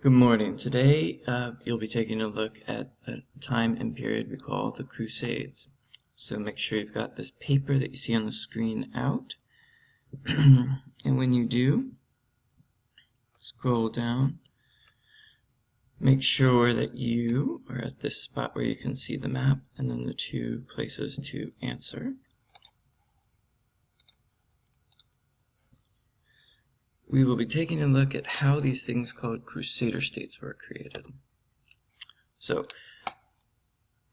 Good morning. Today you'll be taking a look at a time and period we call the Crusades. So make sure you've got this paper that you see on the screen out. And when you do, scroll down. Make sure that you are at this spot where you can see the map and then the two places to answer. We will be taking a look at how these things called Crusader states were created. So,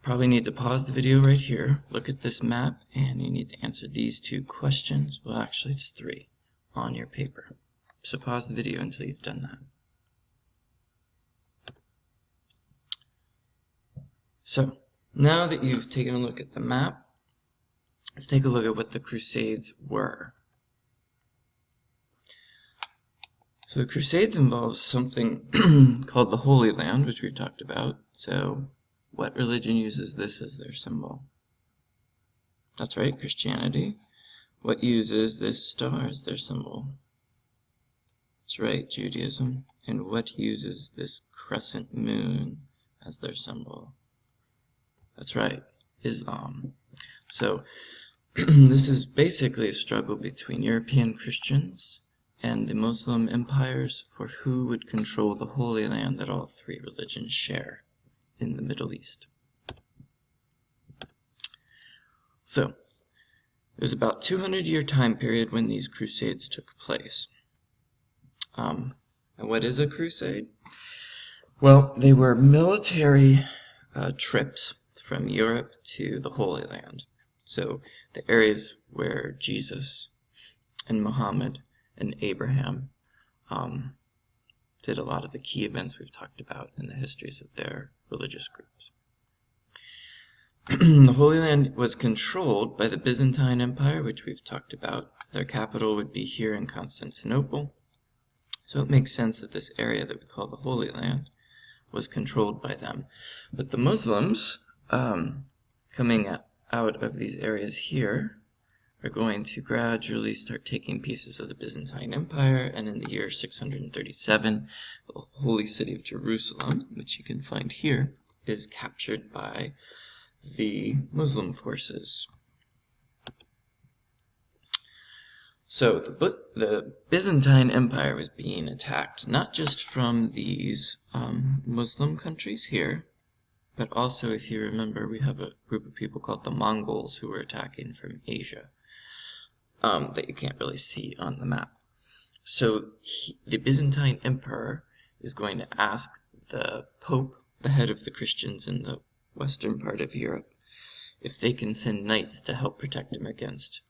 probably need to pause the video right here, look at this map, and you need to answer these two questions. Well, actually it's three on your paper. So pause the video until you've done that. So, now that you've taken a look at the map, let's take a look at what the Crusades were. So the Crusades involves something called the Holy Land, which we've talked about. So what religion uses this as their symbol? That's right, Christianity. What uses this star as their symbol? That's right, Judaism. And what uses this crescent moon as their symbol? That's right, Islam. So this is basically a struggle between European Christians and the Muslim empires for who would control the Holy Land that all three religions share in the Middle East. So, it was about 200-year time period when these crusades took place. And what is a crusade? Well, they were military trips from Europe to the Holy Land. So, the areas where Jesus and Muhammad and Abraham did a lot of the key events we've talked about in the histories of their religious groups. The Holy Land was controlled by the Byzantine Empire, which we've talked about. Their capital would be here in Constantinople. So it makes sense that this area that we call the Holy Land was controlled by them. But the Muslims, coming out of these areas here, are going to gradually start taking pieces of the Byzantine Empire, and in the year 637, the holy city of Jerusalem, which you can find here, is captured by the Muslim forces. So the Byzantine Empire was being attacked not just from these Muslim countries here, but also, if you remember, we have a group of people called the Mongols who were attacking from Asia. That you can't really see on the map. So the Byzantine Emperor is going to ask the Pope, the head of the Christians in the western part of Europe, if they can send knights to help protect him against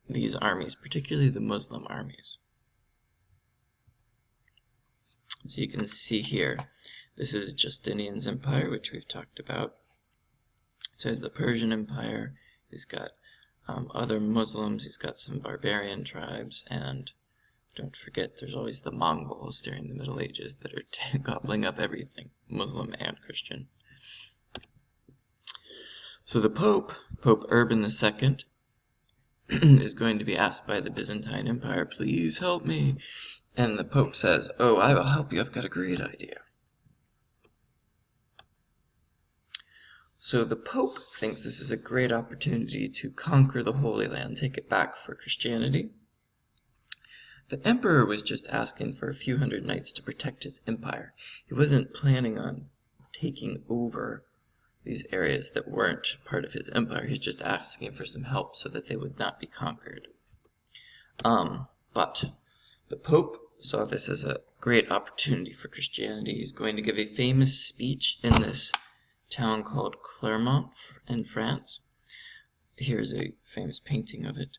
these armies, particularly the Muslim armies. So you can see here, this is Justinian's empire, which we've talked about. So as the Persian Empire, he's got other Muslims, he's got some barbarian tribes, and don't forget there's always the Mongols during the Middle Ages that are gobbling up everything, Muslim and Christian. So the Pope Urban II, is going to be asked by the Byzantine Empire, please help me. And the Pope says, oh, I will help you, I've got a great idea. So the Pope thinks this is a great opportunity to conquer the Holy Land, take it back for Christianity. The Emperor was just asking for a few hundred knights to protect his empire. He wasn't planning on taking over these areas that weren't part of his empire. He's just asking for some help so that they would not be conquered. But the Pope saw this as a great opportunity for Christianity. He's going to give a famous speech in this town called Clermont in France. Here's a famous painting of it,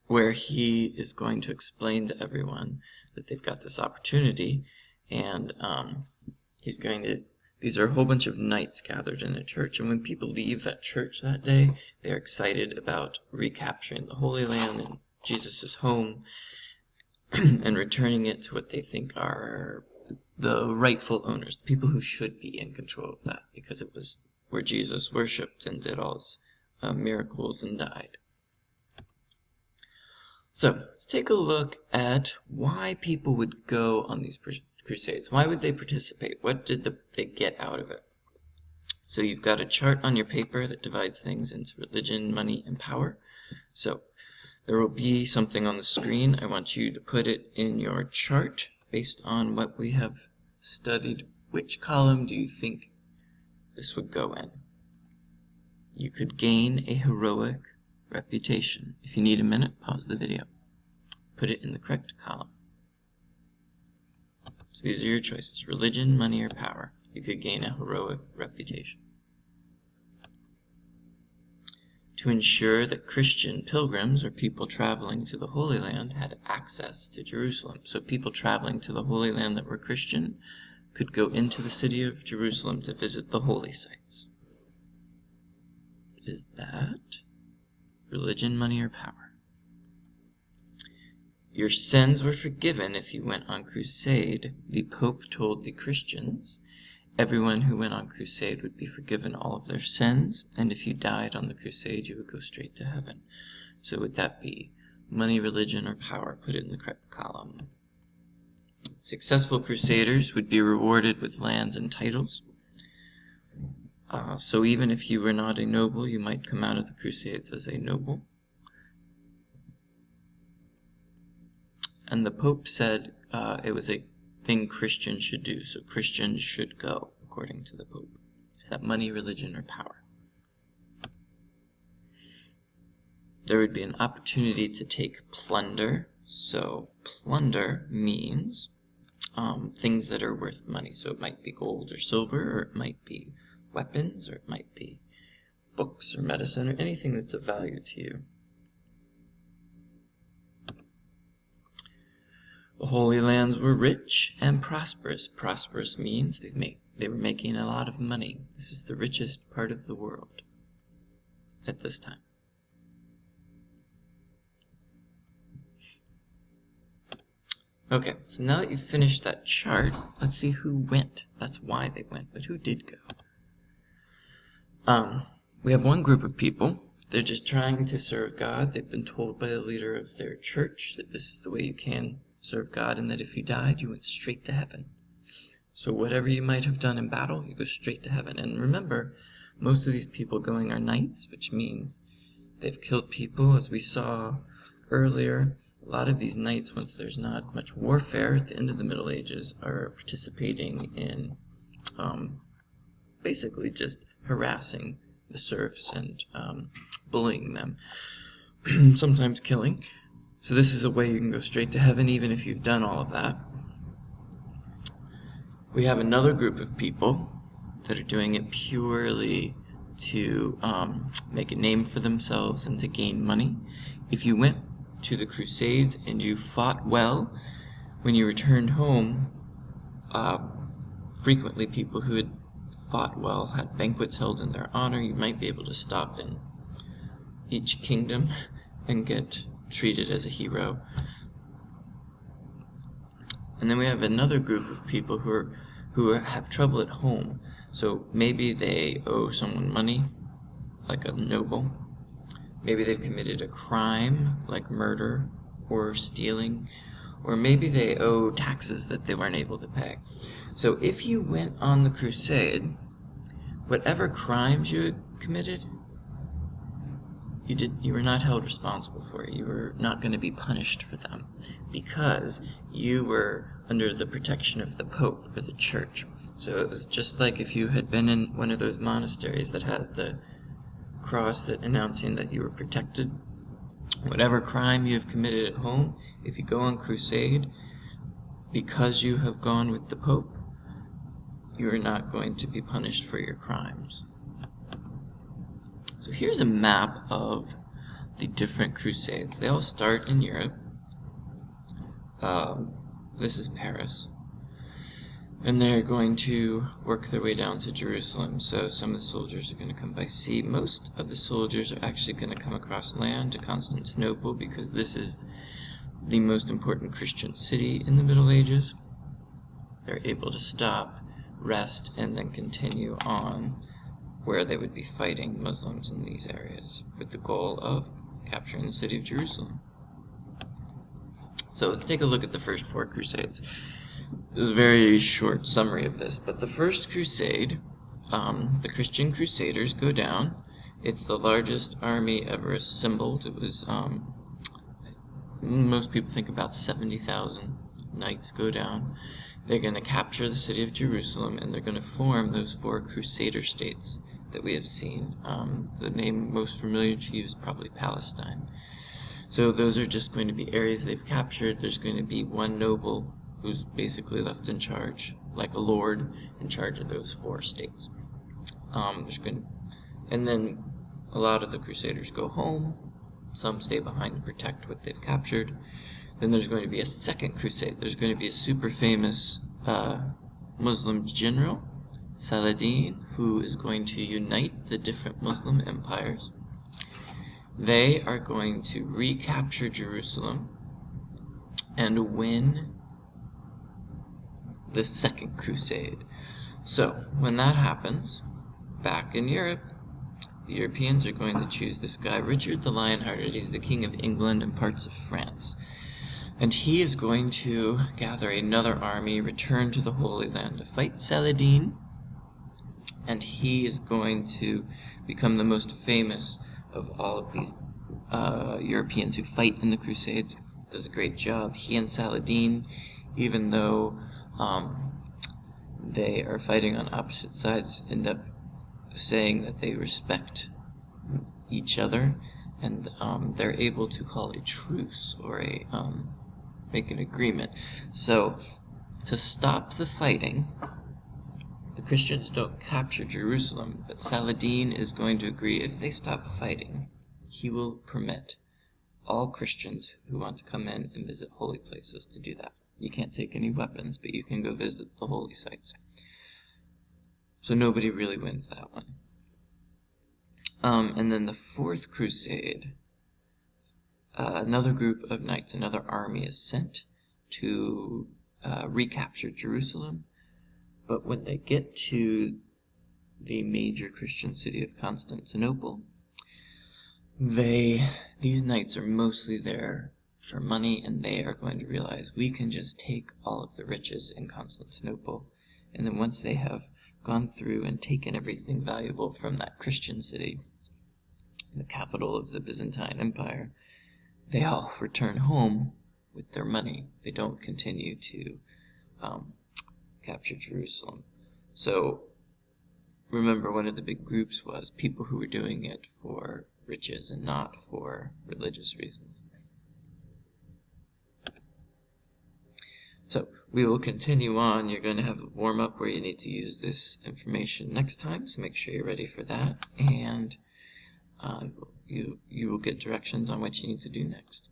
where he is going to explain to everyone that they've got this opportunity, and these are a whole bunch of knights gathered in a church, and when people leave that church that day, they're excited about recapturing the Holy Land and Jesus' home, and returning it to what they think are the rightful owners, the people who should be in control of that, because it was where Jesus worshipped and did all his miracles and died. So let's take a look at why people would go on these crusades. Why would they participate? What did they get out of it? So you've got a chart on your paper that divides things into religion, money, and power. So there will be something on the screen. I want you to put it in your chart based on what we have studied. Which column do you think this would go in? You could gain a heroic reputation. If you need a minute, pause the video. Put it in the correct column. So these are your choices: religion, money, or power. You could gain a heroic reputation. To ensure that Christian pilgrims, or people traveling to the Holy Land, had access to Jerusalem. So people traveling to the Holy Land that were Christian could go into the city of Jerusalem to visit the holy sites. Is that religion, money, or power? Your sins were forgiven if you went on crusade. The Pope told the Christians everyone who went on crusade would be forgiven all of their sins, and if you died on the crusade, you would go straight to heaven. So would that be money, religion, or power? Put it in the correct column. Successful crusaders would be rewarded with lands and titles. So even if you were not a noble, you might come out of the crusades as a noble. And the Pope said it was a thing Christians should do, so Christians should go, according to the Pope. Is that money, religion, or power? There would be an opportunity to take plunder. So plunder means things that are worth money. So it might be gold or silver, or it might be weapons, or it might be books or medicine, or anything that's of value to you. The Holy Lands were rich and prosperous. Prosperous means they were making a lot of money. This is the richest part of the world at this time. Okay, so now that you've finished that chart, let's see who went. That's why they went, but who did go? We have one group of people. They're just trying to serve God. They've been told by the leader of their church that this is the way you can serve God, and that if you died, you went straight to heaven. So whatever you might have done in battle, you go straight to heaven. And remember, most of these people going are knights, which means they've killed people, as we saw earlier. A lot of these knights, once there's not much warfare at the end of the Middle Ages, are participating in basically just harassing the serfs and bullying them, sometimes killing. So this is a way you can go straight to heaven even if you've done all of that. We have another group of people that are doing it purely to make a name for themselves and to gain money. If you went to the Crusades and you fought well, when you returned home, frequently people who had fought well had banquets held in their honor. You might be able to stop in each kingdom and get treated as a hero. And then we have another group of people who have trouble at home. So maybe they owe someone money, like a noble. Maybe they've committed a crime, like murder or stealing. Or maybe they owe taxes that they weren't able to pay. So if you went on the crusade, whatever crimes you had committed, you were not held responsible for it. You were not going to be punished for them because you were under the protection of the Pope or the Church. So it was just like if you had been in one of those monasteries that had the cross that announcing that you were protected. Whatever crime you have committed at home, if you go on crusade, because you have gone with the Pope, you are not going to be punished for your crimes. So here's a map of the different crusades. They all start in Europe. This is Paris. And they're going to work their way down to Jerusalem. So some of the soldiers are going to come by sea. Most of the soldiers are actually going to come across land to Constantinople because this is the most important Christian city in the Middle Ages. They're able to stop, rest, and then continue on where they would be fighting Muslims in these areas with the goal of capturing the city of Jerusalem. So let's take a look at the first 4 Crusades. This is a very short summary of this, but the first Crusade, the Christian Crusaders go down. It's the largest army ever assembled. It was, most people think about 70,000 knights go down. They're going to capture the city of Jerusalem, and they're going to form those 4 Crusader states that we have seen. The name most familiar to you is probably Palestine. So those are just going to be areas they've captured. There's going to be one noble who's basically left in charge, like a lord, in charge of those 4 states. And then a lot of the Crusaders go home. Some stay behind to protect what they've captured. Then there's going to be a second crusade. There's going to be a super famous Muslim general, Saladin, who is going to unite the different Muslim empires. They are going to recapture Jerusalem and win the second crusade. So when that happens, back in Europe, the Europeans are going to choose this guy, Richard the Lionhearted. He's the king of England and parts of France. And he is going to gather another army, return to the Holy Land to fight Saladin. And he is going to become the most famous of all of these Europeans who fight in the Crusades. Does a great job. He and Saladin, even though they are fighting on opposite sides, end up saying that they respect each other, and they're able to call a truce or make an agreement. So to stop the fighting, the Christians don't capture Jerusalem, but Saladin is going to agree if they stop fighting, he will permit all Christians who want to come in and visit holy places to do that. You can't take any weapons, but you can go visit the holy sites. So nobody really wins that one. And then the 4th Crusade, another group of knights, another army is sent to recapture Jerusalem. But when they get to the major Christian city of Constantinople, these knights are mostly there for money, and they are going to realize we can just take all of the riches in Constantinople. And then once they have gone through and taken everything valuable from that Christian city, the capital of the Byzantine Empire, they all return home with their money. They don't continue to capture Jerusalem. So remember, one of the big groups was people who were doing it for riches and not for religious reasons. So we will continue on. You're going to have a warm-up where you need to use this information next time, so make sure you're ready for that, and you will get directions on what you need to do next.